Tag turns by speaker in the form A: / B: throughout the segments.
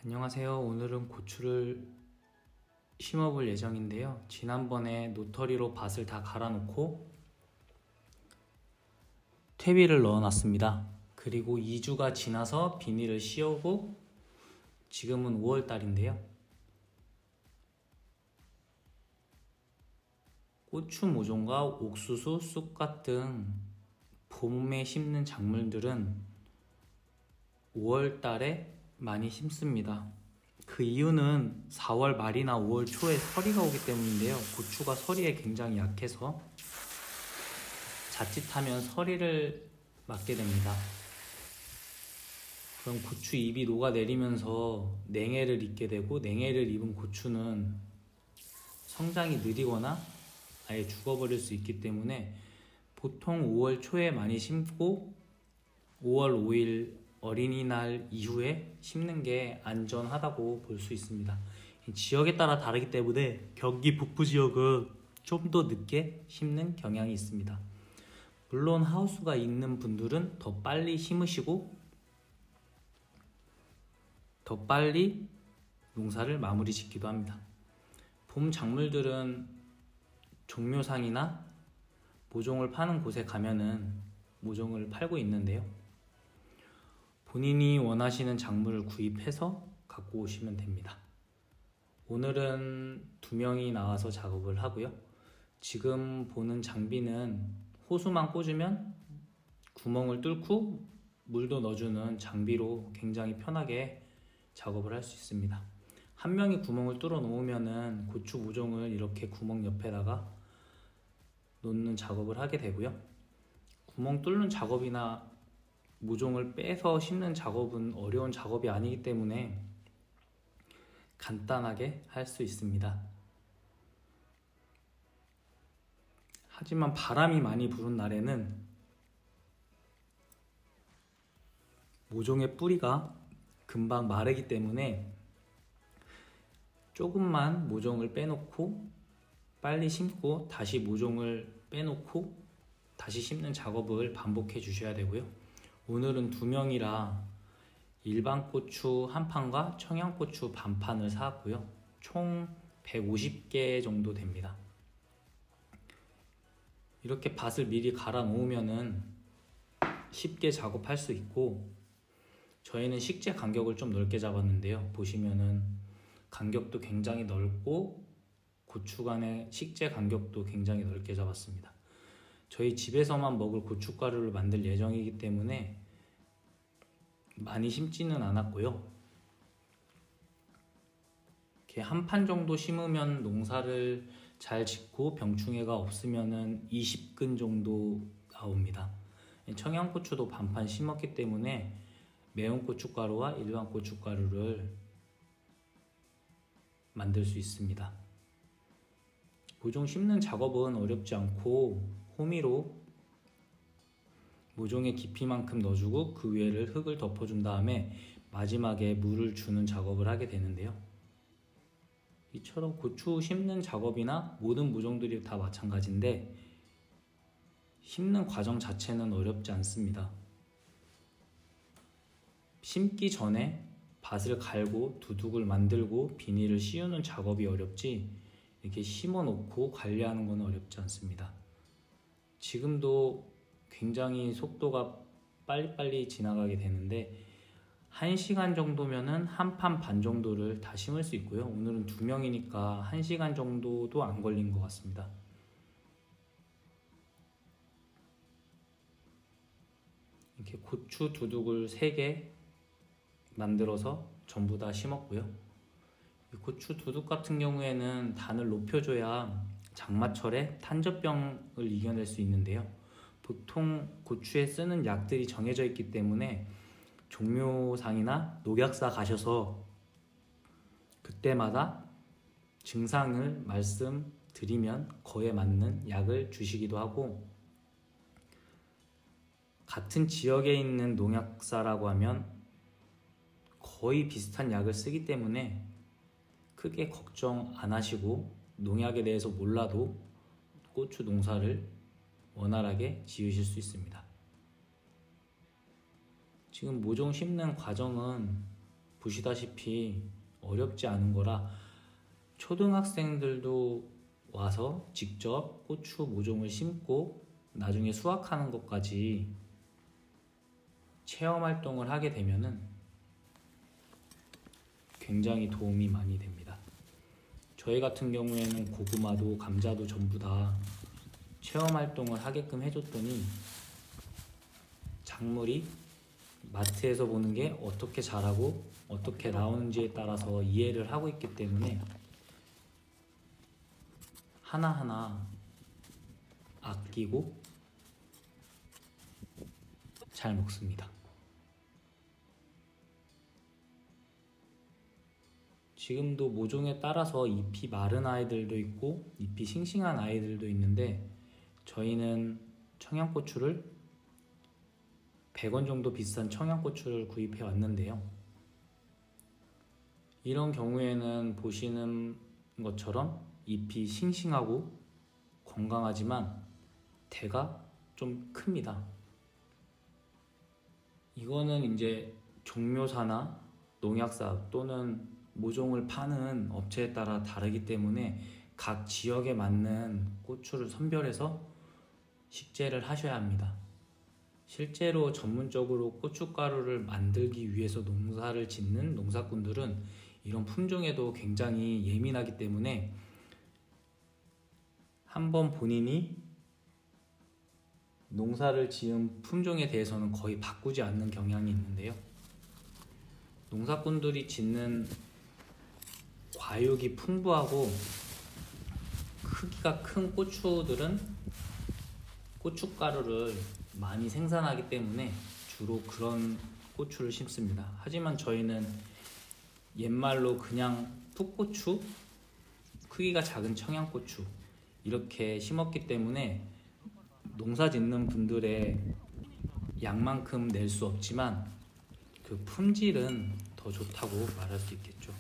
A: 안녕하세요. 오늘은 고추를 심어볼 예정인데요. 지난번에 노터리로 밭을 다 갈아놓고 퇴비를 넣어놨습니다. 그리고 2주가 지나서 비닐을 씌우고 지금은 5월달인데요. 고추 모종과 옥수수, 쑥갓 등 봄에 심는 작물들은 5월달에 많이 심습니다. 그 이유는 4월 말이나 5월 초에 서리가 오기 때문인데요. 고추가 서리에 굉장히 약해서 자칫하면 서리를 맞게 됩니다. 그럼 고추 잎이 녹아내리면서 냉해를 입게 되고, 냉해를 입은 고추는 성장이 느리거나 아예 죽어버릴 수 있기 때문에 보통 5월 초에 많이 심고 5월 5일 어린이날 이후에 심는 게 안전하다고 볼 수 있습니다. 지역에 따라 다르기 때문에 경기 북부 지역은 좀 더 늦게 심는 경향이 있습니다. 물론 하우스가 있는 분들은 더 빨리 심으시고 더 빨리 농사를 마무리 짓기도 합니다. 봄 작물들은 종묘상이나 모종을 파는 곳에 가면은 모종을 팔고 있는데요. 본인이 원하시는 작물을 구입해서 갖고 오시면 됩니다. 오늘은 2명이 나와서 작업을 하고요. 지금 보는 장비는 호수만 꽂으면 구멍을 뚫고 물도 넣어주는 장비로 굉장히 편하게 작업을 할 수 있습니다. 한 명이 구멍을 뚫어 놓으면은 고추 모종을 이렇게 구멍 옆에다가 놓는 작업을 하게 되고요. 구멍 뚫는 작업이나 모종을 빼서 심는 작업은 어려운 작업이 아니기 때문에 간단하게 할 수 있습니다. 하지만 바람이 많이 부는 날에는 모종의 뿌리가 금방 마르기 때문에 조금만 모종을 빼놓고 빨리 심고 다시 모종을 빼놓고 다시 심는 작업을 반복해 주셔야 되고요. 오늘은 2명이라 일반 고추 한 판과 청양고추 반판을 사왔고요. 총 150개 정도 됩니다. 이렇게 밭을 미리 갈아 놓으면은 쉽게 작업할 수 있고, 저희는 식재 간격을 좀 넓게 잡았는데요. 보시면은 간격도 굉장히 넓고 고추 간의 식재 간격도 굉장히 넓게 잡았습니다. 저희 집에서만 먹을 고춧가루를 만들 예정이기 때문에 많이 심지는 않았고요. 이렇게 한 판 정도 심으면 농사를 잘 짓고 병충해가 없으면은 20근 정도 나옵니다. 청양고추도 반판 심었기 때문에 매운 고춧가루와 일반 고춧가루를 만들 수 있습니다. 모종 심는 작업은 어렵지 않고 호미로 모종의 깊이만큼 넣어주고 그 위에를 흙을 덮어준 다음에 마지막에 물을 주는 작업을 하게 되는데요. 이처럼 고추 심는 작업이나 모든 모종들이 다 마찬가지인데 심는 과정 자체는 어렵지 않습니다. 심기 전에 밭을 갈고 두둑을 만들고 비닐을 씌우는 작업이 어렵지 이렇게 심어 놓고 관리하는 건 어렵지 않습니다. 지금도 굉장히 속도가 빨리빨리 지나가게 되는데 1시간 정도면은 한 판 반 정도를 다 심을 수 있고요. 오늘은 2명이니까 1시간 정도도 안 걸린 것 같습니다. 이렇게 고추 두둑을 3개 만들어서 전부 다 심었고요. 고추 두둑 같은 경우에는 단을 높여줘야 장마철에 탄저병을 이겨낼 수 있는데요. 보통 고추에 쓰는 약들이 정해져 있기 때문에 종묘상이나 녹약사 가셔서 그때마다 증상을 말씀드리면 그에 맞는 약을 주시기도 하고, 같은 지역에 있는 농약사라고 하면 거의 비슷한 약을 쓰기 때문에 크게 걱정 안 하시고 농약에 대해서 몰라도 고추 농사를 원활하게 지으실 수 있습니다. 지금 모종 심는 과정은 보시다시피 어렵지 않은 거라 초등학생들도 와서 직접 고추 모종을 심고 나중에 수확하는 것까지 체험 활동을 하게 되면은 굉장히 도움이 많이 됩니다. 저희 같은 경우에는 고구마도 감자도 전부 다 체험 활동을 하게끔 해줬더니 작물이 마트에서 보는 게 어떻게 자라고 어떻게 나오는지에 따라서 이해를 하고 있기 때문에 하나하나 아끼고 잘 먹습니다. 지금도 모종에 따라서 잎이 마른 아이들도 있고 잎이 싱싱한 아이들도 있는데 저희는 청양고추를 100원 정도 비싼 청양고추를 구입해 왔는데요. 이런 경우에는 보시는 것처럼 잎이 싱싱하고 건강하지만 대가 좀 큽니다. 이거는 이제 종묘사나 농약사 또는 모종을 파는 업체에 따라 다르기 때문에 각 지역에 맞는 고추를 선별해서 식재를 하셔야 합니다. 실제로 전문적으로 고춧가루를 만들기 위해서 농사를 짓는 농사꾼들은 이런 품종에도 굉장히 예민하기 때문에 한번 본인이 농사를 지은 품종에 대해서는 거의 바꾸지 않는 경향이 있는데요. 농사꾼들이 짓는 과육이 풍부하고 크기가 큰 고추들은 고춧가루를 많이 생산하기 때문에 주로 그런 고추를 심습니다. 하지만 저희는 옛말로 그냥 풋고추, 크기가 작은 청양고추 이렇게 심었기 때문에 농사 짓는 분들의 양만큼 낼 수 없지만 그 품질은 더 좋다고 말할 수 있겠죠.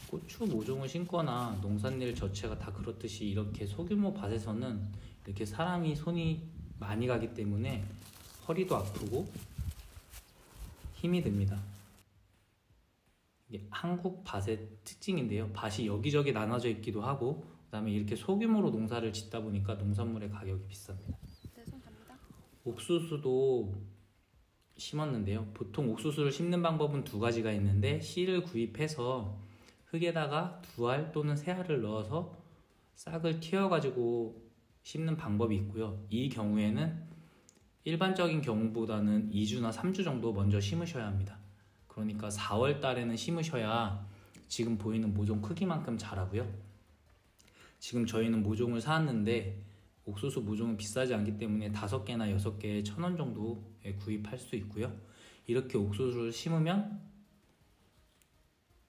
A: 고추 모종을 심거나 농산일 자체가 다 그렇듯이 이렇게 소규모 밭에서는 이렇게 사람이 손이 많이 가기 때문에 허리도 아프고 힘이 듭니다. 이게 한국 밭의 특징인데요. 밭이 여기저기 나눠져 있기도 하고 그 다음에 이렇게 소규모로 농사를 짓다 보니까 농산물의 가격이 비쌉니다.
B: 네, 손 갑니다.
A: 옥수수도 심었는데요. 보통 옥수수를 심는 방법은 두 가지가 있는데 씨를 구입해서 흙에다가 2알 또는 3알을 넣어서 싹을 틔워가지고 심는 방법이 있고요. 이 경우에는 일반적인 경우보다는 2주나 3주 정도 먼저 심으셔야 합니다. 그러니까 4월 달에는 심으셔야 지금 보이는 모종 크기만큼 자라고요. 지금 저희는 모종을 사왔는데 옥수수 모종은 비싸지 않기 때문에 5개나 6개에 1,000원 정도에 구입할 수 있고요. 이렇게 옥수수를 심으면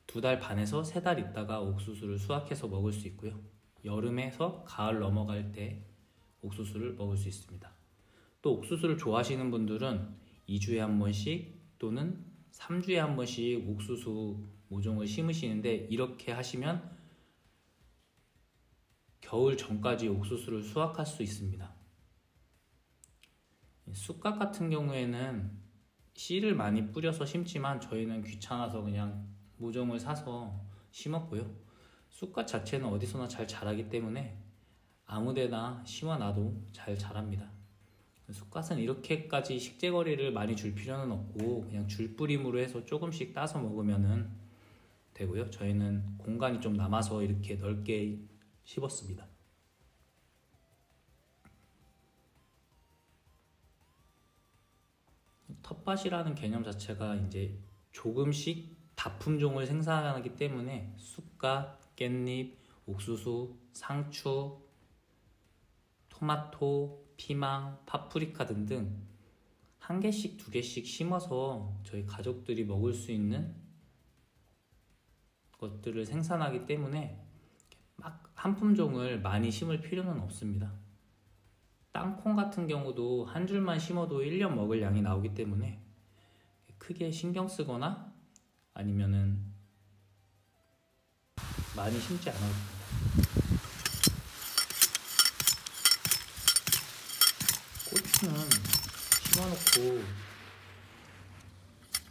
A: 2달 반에서 3달 있다가 옥수수를 수확해서 먹을 수 있고요. 여름에서 가을 넘어갈 때 옥수수를 먹을 수 있습니다. 또 옥수수를 좋아하시는 분들은 2주에 한 번씩 또는 3주에 한 번씩 옥수수 모종을 심으시는데 이렇게 하시면 겨울 전까지 옥수수를 수확할 수 있습니다. 쑥갓 같은 경우에는 씨를 많이 뿌려서 심지만 저희는 귀찮아서 그냥 모종을 사서 심었고요. 쑥갓 자체는 어디서나 잘 자라기 때문에 아무데나 심어놔도 잘 자랍니다. 쑥갓은 이렇게까지 식재거리를 많이 줄 필요는 없고 그냥 줄뿌림으로 해서 조금씩 따서 먹으면 되고요. 저희는 공간이 좀 남아서 이렇게 넓게 심었습니다. 텃밭이라는 개념 자체가 이제 조금씩 다품종을 생산하기 때문에 쑥갓, 깻잎, 옥수수, 상추, 토마토, 피망, 파프리카 등등 1개씩 2개씩 심어서 저희 가족들이 먹을 수 있는 것들을 생산하기 때문에 막 한 품종을 많이 심을 필요는 없습니다. 땅콩 같은 경우도 한 줄만 심어도 1년 먹을 양이 나오기 때문에 크게 신경 쓰거나 아니면은 많이 심지 않아도 됩니다. 넣고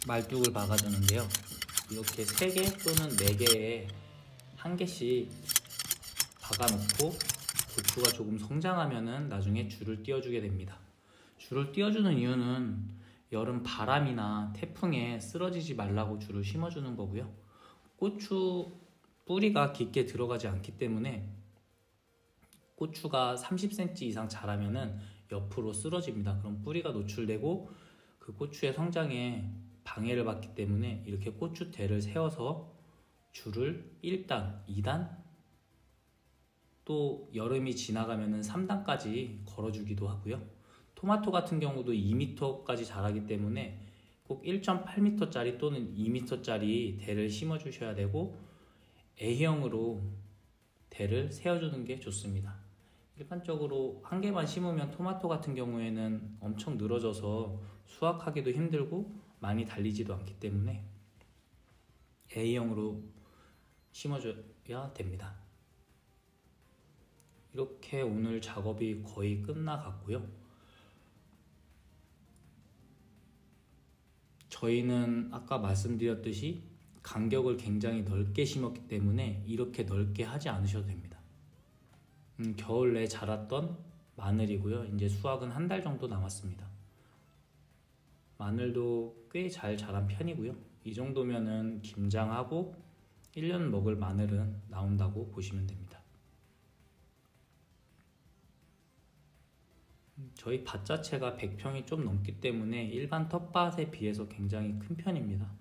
A: 말뚝을 박아주는데요. 이렇게 3개 또는 4개에 1개씩 박아놓고 고추가 조금 성장하면은 나중에 줄을 띄워주게 됩니다. 줄을 띄워주는 이유는 여름 바람이나 태풍에 쓰러지지 말라고 줄을 심어주는 거고요. 고추 뿌리가 깊게 들어가지 않기 때문에 고추가 30cm 이상 자라면은 옆으로 쓰러집니다. 그럼 뿌리가 노출되고 그 고추의 성장에 방해를 받기 때문에 이렇게 고추대를 세워서 줄을 1단, 2단, 또 여름이 지나가면은 3단까지 걸어주기도 하고요. 토마토 같은 경우도 2m까지 자라기 때문에 꼭 1.8m짜리 또는 2m짜리 대를 심어 주셔야 되고 A형으로 대를 세워주는 게 좋습니다. 일반적으로 1개만 심으면 토마토 같은 경우에는 엄청 늘어져서 수확하기도 힘들고 많이 달리지도 않기 때문에 A형으로 심어줘야 됩니다. 이렇게 오늘 작업이 거의 끝나갔고요. 저희는 아까 말씀드렸듯이 간격을 굉장히 넓게 심었기 때문에 이렇게 넓게 하지 않으셔도 됩니다. 겨울 내 자랐던 마늘이고요. 이제 수확은 1달 정도 남았습니다. 마늘도 꽤 잘 자란 편이고요. 이 정도면은 김장하고 1년 먹을 마늘은 나온다고 보시면 됩니다. 저희 밭 자체가 100평이 좀 넘기 때문에 일반 텃밭에 비해서 굉장히 큰 편입니다.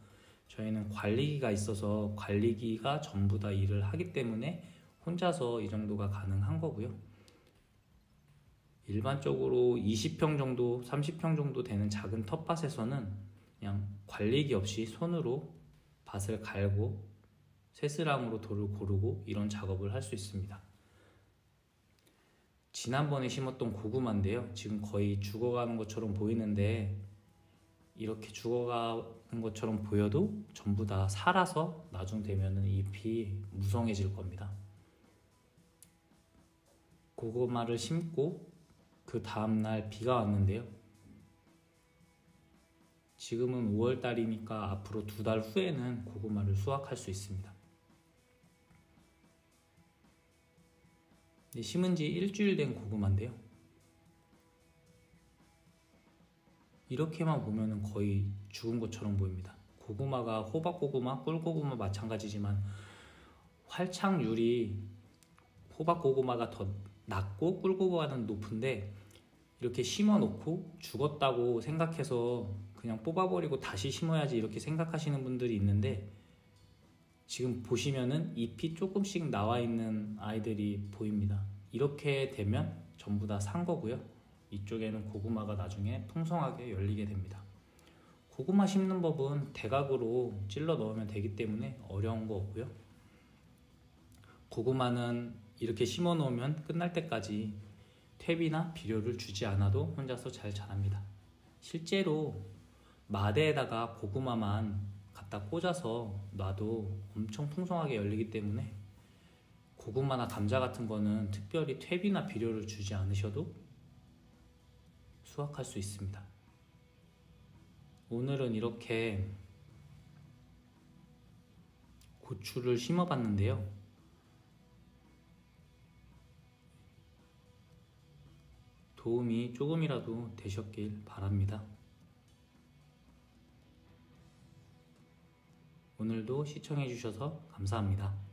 A: 저희는 관리기가 있어서 관리기가 전부 다 일을 하기 때문에 혼자서 이 정도가 가능한 거고요. 일반적으로 20평 정도, 30평 정도 되는 작은 텃밭에서는 그냥 관리기 없이 손으로 밭을 갈고 새스랑으로 돌을 고르고 이런 작업을 할 수 있습니다. 지난번에 심었던 고구마인데요. 지금 거의 죽어가는 것처럼 보이는데 이렇게 죽어가는 것처럼 보여도 전부 다 살아서 나중 되면 잎이 무성해질 겁니다. 고구마를 심고 그 다음날 비가 왔는데요. 지금은 5월달이니까 앞으로 2달 후에는 고구마를 수확할 수 있습니다. 심은 지 일주일 된 고구마인데요. 이렇게만 보면 거의 죽은 것처럼 보입니다. 고구마가 호박고구마, 꿀고구마 마찬가지지만 활착률이 호박고구마가 더 낮고 꿀고구마는 높은데 이렇게 심어 놓고 죽었다고 생각해서 그냥 뽑아버리고 다시 심어야지 이렇게 생각하시는 분들이 있는데 지금 보시면은 잎이 조금씩 나와 있는 아이들이 보입니다. 이렇게 되면 전부 다 산 거고요. 이쪽에는 고구마가 나중에 풍성하게 열리게 됩니다. 고구마 심는 법은 대각으로 찔러 넣으면 되기 때문에 어려운 거 없고요. 고구마는 이렇게 심어 놓으면 끝날 때까지 퇴비나 비료를 주지 않아도 혼자서 잘 자랍니다. 실제로 마대에다가 고구마만 갖다 꽂아서 놔도 엄청 풍성하게 열리기 때문에 고구마나 감자 같은 거는 특별히 퇴비나 비료를 주지 않으셔도 수확할 수 있습니다. 오늘은 이렇게 고추를 심어 봤는데요. 도움이 조금이라도 되셨길 바랍니다. 오늘도 시청해 주셔서 감사합니다.